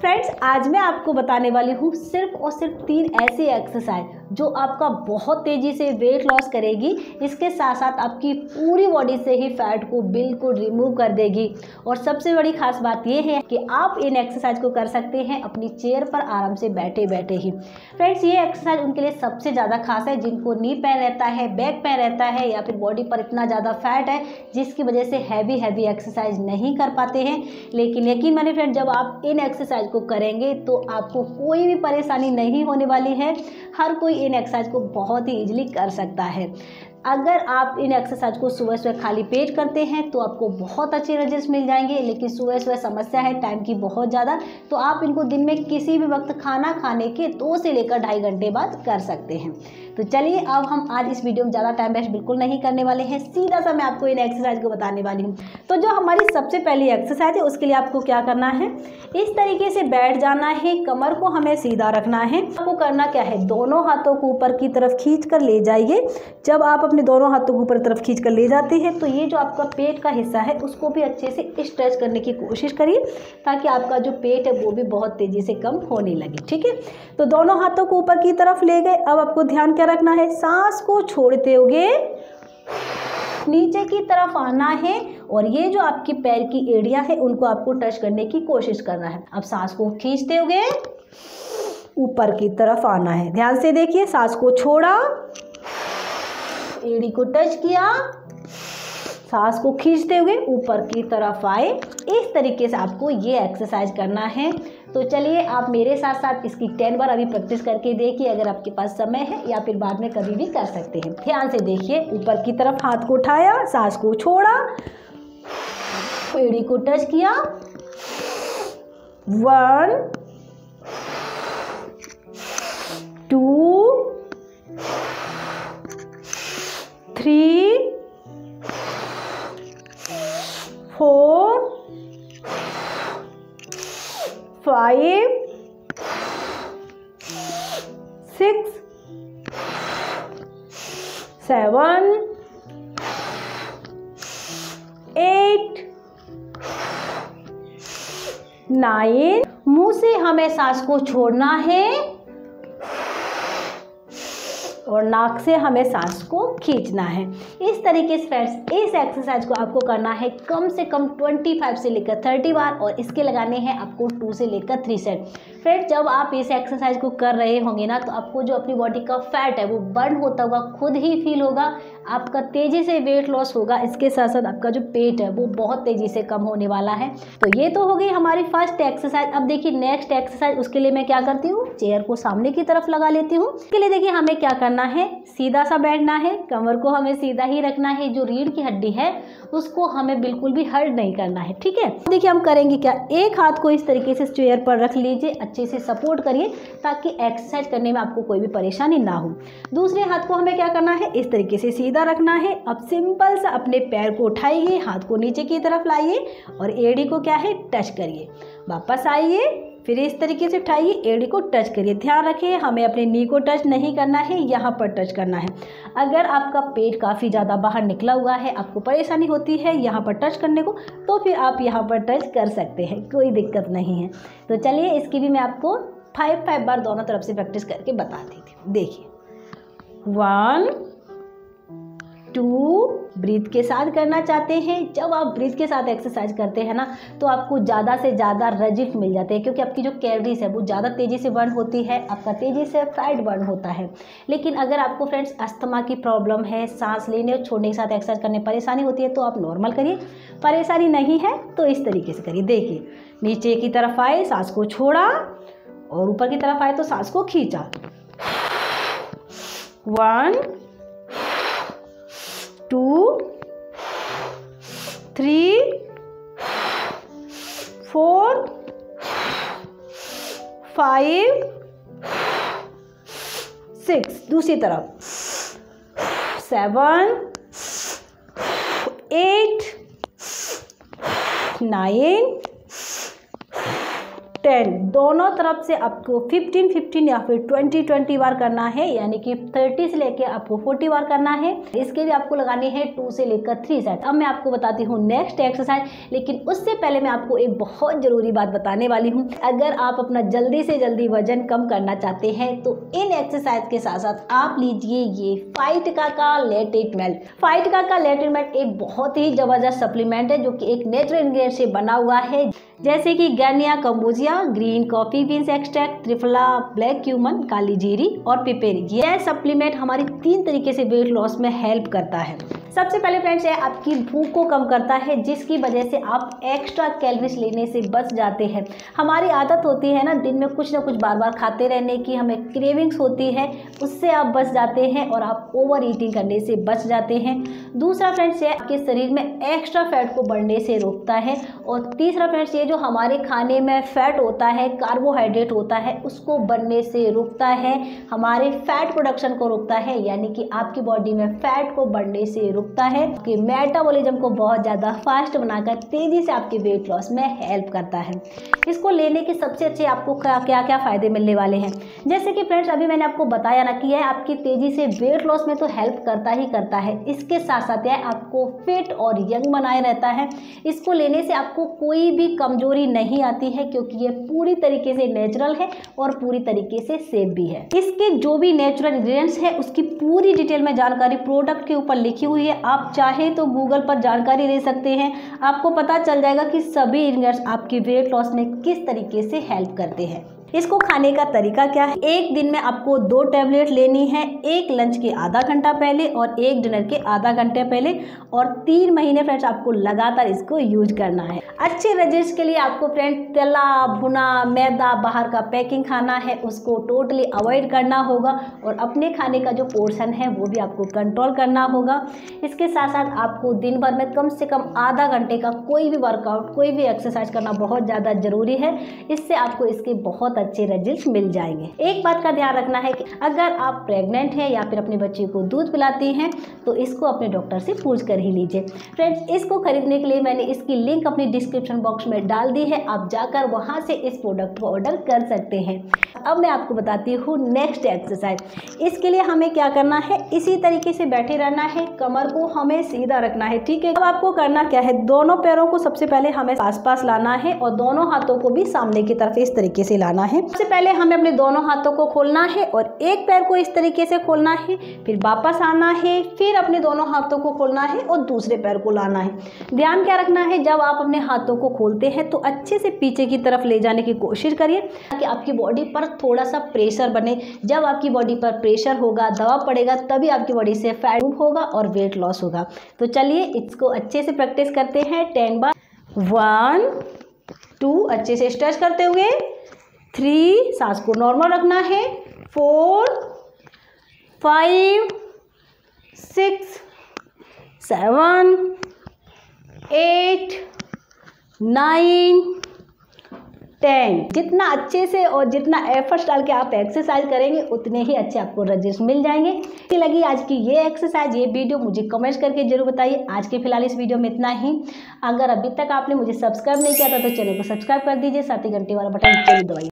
Friends, आज मैं आपको बताने वाली हूँ सिर्फ और सिर्फ 3 ऐसी एक्सरसाइज जो आपका बहुत तेज़ी से वेट लॉस करेगी। इसके साथ साथ आपकी पूरी बॉडी से ही फैट को बिल्कुल रिमूव कर देगी। और सबसे बड़ी खास बात यह है कि आप इन एक्सरसाइज को कर सकते हैं अपनी चेयर पर आराम से बैठे बैठे ही। फ्रेंड्स, ये एक्सरसाइज उनके लिए सबसे ज़्यादा खास है जिनको नी पेन रहता है, बैक पेन रहता है या फिर बॉडी पर इतना ज़्यादा फैट है जिसकी वजह से हैवी एक्सरसाइज नहीं कर पाते हैं। लेकिन यकीन मानिए फ्रेंड, जब आप इन एक्सरसाइज को करेंगे तो आपको कोई भी परेशानी नहीं होने वाली है। हर कोई इन एक्सरसाइज को बहुत ही इजीली कर सकता है। अगर आप इन एक्सरसाइज को सुबह सुबह खाली पेट करते हैं तो आपको बहुत अच्छे रिजल्ट्स मिल जाएंगे। लेकिन सुबह सुबह समस्या है टाइम की बहुत ज़्यादा, तो आप इनको दिन में किसी भी वक्त खाना खाने के 2 से लेकर 2.5 घंटे बाद कर सकते हैं। तो चलिए अब हम आज इस वीडियो में ज़्यादा टाइम वेस्ट बिल्कुल नहीं करने वाले हैं, सीधा सा मैं आपको इन एक्सरसाइज को बताने वाली हूँ। तो जो हमारी सबसे पहली एक्सरसाइज है उसके लिए आपको क्या करना है, इस तरीके से बैठ जाना है, कमर को हमें सीधा रखना है। आपको करना क्या है, दोनों हाथों को ऊपर की तरफ खींच कर ले जाइए। जब आप अपने दोनों हाथों को ऊपर तरफ खींच कर ले जाते हैं तो ये जो आपका पेट का हिस्सा है उसको भी अच्छे से स्ट्रेच करने की कोशिश करिए ताकि आपका जो पेट है वो भी बहुत तेज़ी से कम होने लगे। ठीक है, तो दोनों हाथों को ऊपर की तरफ ले गए। अब आपको ध्यान क्या रखना है, सांस को छोड़ते हुए नीचे की तरफ आना है और ये जो आपकी पैर की एड़ियां है उनको आपको टच करने की कोशिश करना है। अब सांस को खींचते हुए ऊपर की तरफ आना है। ध्यान से देखिए, सांस को छोड़ा, एड़ी को टच किया, सांस को खींचते हुए ऊपर की तरफ आए। इस तरीके से आपको ये एक्सरसाइज करना है। तो चलिए आप मेरे साथ साथ इसकी 10 बार अभी प्रैक्टिस करके देखिए, अगर आपके पास समय है, या फिर बाद में कभी भी कर सकते हैं। ध्यान से देखिए, ऊपर की तरफ हाथ को उठाया, सांस को छोड़ा, एड़ी को टच किया, 1 2 3 4 5 6 7 8 9। मुंह से हमें सांस को छोड़ना है और नाक से हमें सांस को खींचना है। इस तरीके से फ्रेंड्स, इस एक्सरसाइज को आपको करना है कम से कम 25 से लेकर 30 बार और इसके लगाने हैं आपको 2 से लेकर 3 सेट। फ्रेंड्स, जब आप इस एक्सरसाइज को कर रहे होंगे ना तो आपको जो अपनी बॉडी का फैट है वो बर्न होता हुआ खुद ही फील होगा। आपका तेज़ी से वेट लॉस होगा, इसके साथ साथ आपका जो पेट है वो बहुत तेज़ी से कम होने वाला है। तो ये तो हो गई हमारी फर्स्ट एक्सरसाइज। अब देखिए नेक्स्ट एक्सरसाइज, उसके लिए मैं क्या करती हूँ, चेयर को सामने की तरफ लगा लेती हूँ। इसके लिए देखिए हमें क्या करना है, सीधा सा बैठना है, कमर को हमें सीधा ही रखना है, जो रीढ़ की हड्डी है उसको हमें बिल्कुल भी हर्ट नहीं करना है। ठीक है, देखिए हम करेंगे क्या, एक हाथ को इस तरीके से चेयर पर रख लीजिए, अच्छे से सपोर्ट करिए ताकि एक्सरसाइज करने में आपको कोई भी परेशानी ना हो। दूसरे हाथ को हमें क्या करना है, इस तरीके से सीधा रखना है। अब सिंपल सा अपने पैर को उठाइए, हाथ को नीचे की तरफ लाइए और एड़ी को क्या है, टच करिए। वापस आइए, फिर इस तरीके से उठाइए, एड़ी को टच करिए। ध्यान रखिए हमें अपने नी को टच नहीं करना है, यहाँ पर टच करना है। अगर आपका पेट काफ़ी ज़्यादा बाहर निकला हुआ है, आपको परेशानी होती है यहाँ पर टच करने को, तो फिर आप यहाँ पर टच कर सकते हैं, कोई दिक्कत नहीं है। तो चलिए इसकी भी मैं आपको 5 बार दोनों तरफ से प्रैक्टिस करके बताती थी। देखिए 1 2, ब्रीथ के साथ करना चाहते हैं। जब आप ब्रीथ के साथ एक्सरसाइज करते हैं ना तो आपको ज़्यादा से ज़्यादा रिजल्ट मिल जाते हैं, क्योंकि आपकी जो कैलोरीज है वो ज़्यादा तेज़ी से बर्न होती है, आपका तेज़ी से फैट बर्न होता है। लेकिन अगर आपको फ्रेंड्स अस्थमा की प्रॉब्लम है, सांस लेने और छोड़ने के साथ एक्सरसाइज करने में परेशानी होती है तो आप नॉर्मल करिए, परेशानी नहीं है तो इस तरीके से करिए। देखिए नीचे की तरफ आए, सांस को छोड़ा और ऊपर की तरफ आए तो सांस को खींचा, 1 2 3 4 5 6। दूसरी तरफ 7 8 9 10, दोनों तरफ से आपको 15-15 या फिर 20-20 बार करना है, यानी कि 30 से लेकर आपको 40 बार करना है। इसके लिए आपको लगानी है 2 से लेकर 3 सेट। अब मैं आपको बताती हूँ नेक्स्ट एक्सरसाइज, लेकिन उससे पहले मैं आपको एक बहुत जरूरी बात बताने वाली हूँ। अगर आप अपना जल्दी से जल्दी वजन कम करना चाहते हैं तो इन एक्सरसाइज के साथ साथ आप लीजिए ये फाइटका का लेटेड मेल्ट। फाइटका का लेटेड मेल्ट एक बहुत ही जबरदस्त सप्लीमेंट है जो कि एक नेचुरल इंग्रेडिएंट से बना हुआ है, जैसे कि garcinia cambogia, green coffee beans extract, triphala, black cumin, काली जीरी और पिपेरी। यह सप्लीमेंट हमारी 3 तरीके से वेट लॉस में हेल्प करता है। सबसे पहले फ्रेंड्स ये आपकी भूख को कम करता है, जिसकी वजह से आप एक्स्ट्रा कैलोरीज लेने से बच जाते हैं। हमारी आदत होती है ना दिन में कुछ ना कुछ बार बार खाते रहने की, हमें क्रेविंग्स होती है, उससे आप बच जाते हैं और आप ओवर ईटिंग करने से बच जाते हैं। दूसरा फ्रेंड्स ये आपके शरीर में एक्स्ट्रा फैट को बढ़ने से रोकता है। और तीसरा फ्रेंड्स ये जो हमारे खाने में फैट होता है, कार्बोहाइड्रेट होता है, उसको बनने से रोकता है, हमारे फैट प्रोडक्शन को रोकता है, यानी कि आपकी बॉडी में फैट को बढ़ने से रोकता है, कि मेटाबॉलिज्म को बहुत ज़्यादा फास्ट बनाकर तेज़ी से आपके वेट लॉस में हेल्प करता है। इसको लेने के सबसे अच्छे आपको क्या क्या फ़ायदे मिलने वाले हैं, जैसे कि फ्रेंड्स अभी मैंने आपको बताया ना कि यह आपकी तेज़ी से वेट लॉस में तो हेल्प करता ही करता है, इसके साथ साथ यह आपको फिट और यंग बनाए रहता है। इसको लेने से आपको कोई भी कमजोरी नहीं आती है, क्योंकि ये पूरी तरीके से नेचुरल है और पूरी तरीके से सेफ भी है। इसके जो भी नेचुरल इंग्रेडिएंट्स है उसकी पूरी डिटेल में जानकारी प्रोडक्ट के ऊपर लिखी हुई है। आप चाहें तो गूगल पर जानकारी ले सकते हैं, आपको पता चल जाएगा कि सभी इंग्रेडिएंट्स आपके वेट लॉस में किस तरीके से हेल्प करते हैं। इसको खाने का तरीका क्या है, एक दिन में आपको 2 टैबलेट लेनी है, एक लंच के आधा घंटा पहले और एक डिनर के आधा घंटे पहले, और 3 महीने फ्रेंड्स आपको लगातार इसको यूज करना है। अच्छे रिजल्ट्स के लिए आपको फ्रेंड्स तला भुना मैदा बाहर का पैकिंग खाना है उसको टोटली अवॉइड करना होगा, और अपने खाने का जो पोर्शन है वो भी आपको कंट्रोल करना होगा। इसके साथ साथ आपको दिन भर में कम से कम आधा घंटे का कोई भी वर्कआउट, कोई भी एक्सरसाइज करना बहुत ज़्यादा जरूरी है, इससे आपको इसके बहुत अच्छे रिजल्ट्स मिल जाएंगे। एक बात का ध्यान रखना है कि अगर आप प्रेग्नेंट हैं या फिर अपने बच्चे को दूध पिलाती हैं तो इसको अपने डॉक्टर से पूछ कर ही लीजिए। फ्रेंड्स इसको खरीदने के लिए मैंने इसकी लिंक अपनी डिस्क्रिप्शन बॉक्स में डाल दी है, आप जाकर वहां से इस प्रोडक्ट को ऑर्डर कर सकते हैं। अब मैं आपको बताती हूँ नेक्स्ट एक्सरसाइज। इसके लिए हमें क्या करना है, इसी तरीके से बैठे रहना है, कमर को हमें सीधा रखना है, ठीक है। अब आपको करना क्या है, दोनों पैरों को सबसे पहले हमें आस-पास लाना है और दोनों हाथों को भी सामने की तरफ इस तरीके से लाना है। सबसे पहले हमें अपने दोनों हाथों को खोलना है और एक पैर को इस तरीके से खोलना है, फिर वापस आना है, फिर अपने दोनों हाथों को खोलना है और दूसरे पैर को लाना है। ध्यान क्या रखना है, जब आप अपने हाथों को खोलते हैं तो अच्छे से पीछे की तरफ ले जाने की कोशिश करिए ताकि आपकी बॉडी पर थोड़ा सा प्रेशर बने। जब आपकी बॉडी पर प्रेशर होगा, दबाव पड़ेगा, तभी आपकी बॉडी से फैट रिमूव होगा और वेट लॉस होगा। तो चलिए इसको अच्छे से प्रैक्टिस करते हैं। 10 बार, 1 2, अच्छे से स्ट्रेच करते हुए, 3, सांस को नॉर्मल रखना है, 4 5 6 7 8 9 10। जितना अच्छे से और जितना एफर्ट्स डाल के आप एक्सरसाइज करेंगे उतने ही अच्छे आपको रिजल्ट मिल जाएंगे। कैसी लगी आज की ये एक्सरसाइज, ये वीडियो मुझे कमेंट्स करके जरूर बताइए। आज के फिलहाल इस वीडियो में इतना ही। अगर अभी तक आपने मुझे सब्सक्राइब नहीं किया था तो चैनल को सब्सक्राइब कर दीजिए, साथ ही घंटे वाला बटन जरूर दबाइए।